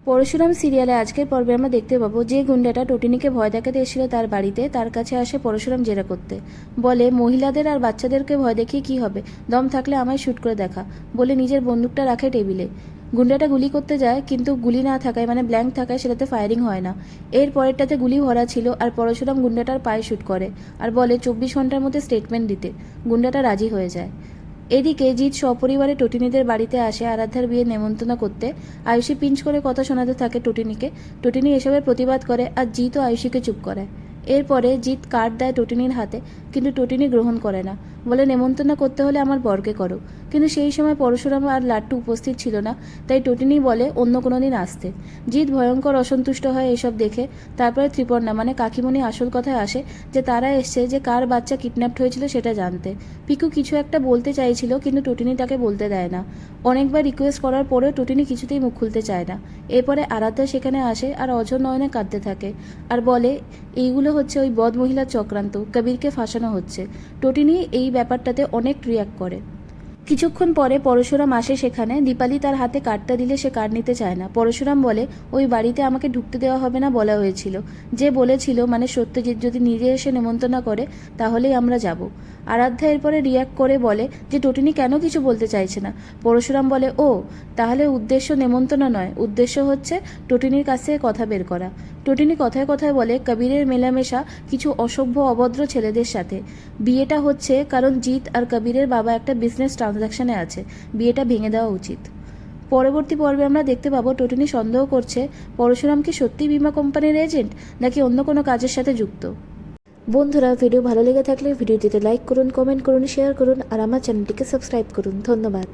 পরশুরাম সিরিয়ালে আজকের পর্বে আমরা দেখতে পাবো যে গুন্ডাটা টটিনিকে ভয় দেখাতে এসেছিল তার বাড়িতে, তার কাছে আসে পরশুরাম জেরা করতে। বলে, মহিলাদের আর বাচ্চাদেরকে ভয় দেখিয়ে কি হবে, দম থাকলে আমায় শ্যুট করে দেখা। বলে নিজের বন্দুকটা রাখে টেবিলে। গুন্ডাটা গুলি করতে যায়, কিন্তু গুলি না থাকায় মানে ব্ল্যাঙ্ক থাকায় সেটাতে ফায়ারিং হয় না। এর পরেরটাতে গুলি ভরা ছিল আর পরশুরাম গুন্ডাটার পায়ে শ্যুট করে আর বলে 24 ঘন্টার মধ্যে স্টেটমেন্ট দিতে। গুন্ডাটা রাজি হয়ে যায়। এদিকে জিৎ সপরিবারে টটিনিদের বাড়িতে আসে আরাধ্যার বিয়ে নেমন্তন্ন করতে। আয়ুষী পিঞ্চ করে কথা শোনাতে থাকে টটিনিকে। টটিনি এসবের প্রতিবাদ করে আর জিৎও আয়ুষীকে চুপ করায়। এরপরে জিৎ কার্ড দেয় টটিনির হাতে, কিন্তু টটিনি গ্রহণ করে না। বলে, নেমন্তন্ন করতে হলে আমার বরকে করো। কিন্তু সেই সময় পরশুরাম আর লাট্টু উপস্থিত ছিল না, তাই টটিনি বলে অন্য কোনো দিন আসতে। জিৎ ভয়ঙ্কর অসন্তুষ্ট হয় এসব দেখে। তারপরে ত্রিপর্ণা মানে কাকিমণি আসল কথায় আসে, যে তারা এসছে যে কার বাচ্চা কিডন্যাপড হয়েছিল সেটা জানতে। পিকু কিছু একটা বলতে চাইছিল, কিন্তু টটিনি তাকে বলতে দেয় না। অনেকবার রিকোয়েস্ট করার পরেও টটিনি কিছুতেই মুখ খুলতে চায় না। এরপরে আরাধ্যা সেখানে আসে আর অঝর নয়নে কাঁদতে থাকে আর বলে, এইগুলো হচ্ছে ওই বদ মহিলার চক্রান্ত, কবিরকে ফাঁসানো হচ্ছে। টটিনি এই ব্যাপারটাতে অনেক রিয়াক্ট করে। কিছুক্ষণ পরে পরশুরাম আসে সেখানে। দীপালি তার হাতে কার্ডটা দিলে সে কার্ড নিতে চায় না। পরশুরাম বলে, ওই বাড়িতে আমাকে ঢুকতে দেওয়া হবে না বলা হয়েছিল। যে বলেছিল মানে সত্যজিৎ যদি নিজে এসে নেমন্তন্ন করে তাহলেই আমরা যাব। আরাধ্যা এরপরে রিয়াক্ট করে বলে যে টটিনি কেন কিছু বলতে চাইছে না। পরশুরাম বলে, ও তাহলে উদ্দেশ্য নেমন্তন্ন নয়, উদ্দেশ্য হচ্ছে টটিনির কাছ থেকে কথা বের করা। টটিনি কথায় কথায় বলে কবিরের মেলামেশা কিছু অসভ্য অভদ্র ছেলেদের সাথে। বিয়েটা হচ্ছে কারণ জিৎ আর কবিরের বাবা একটা বিজনেস ট্রানজাকশনে আছে, বিয়েটা ভেঙে দেওয়া উচিত। পরবর্তী পর্বে আমরা দেখতে পাবো টটিনি সন্দেহ করছে পরশুরাম কি সত্যি বীমা কোম্পানির এজেন্ট নাকি অন্য কোনো কাজের সাথে যুক্ত। বন্ধুরা, ভিডিও ভালো লেগে থাকলে ভিডিওটিতে লাইক করুন, কমেন্ট করুন, শেয়ার করুন আর আমার চ্যানেলটিকে সাবস্ক্রাইব করুন। ধন্যবাদ।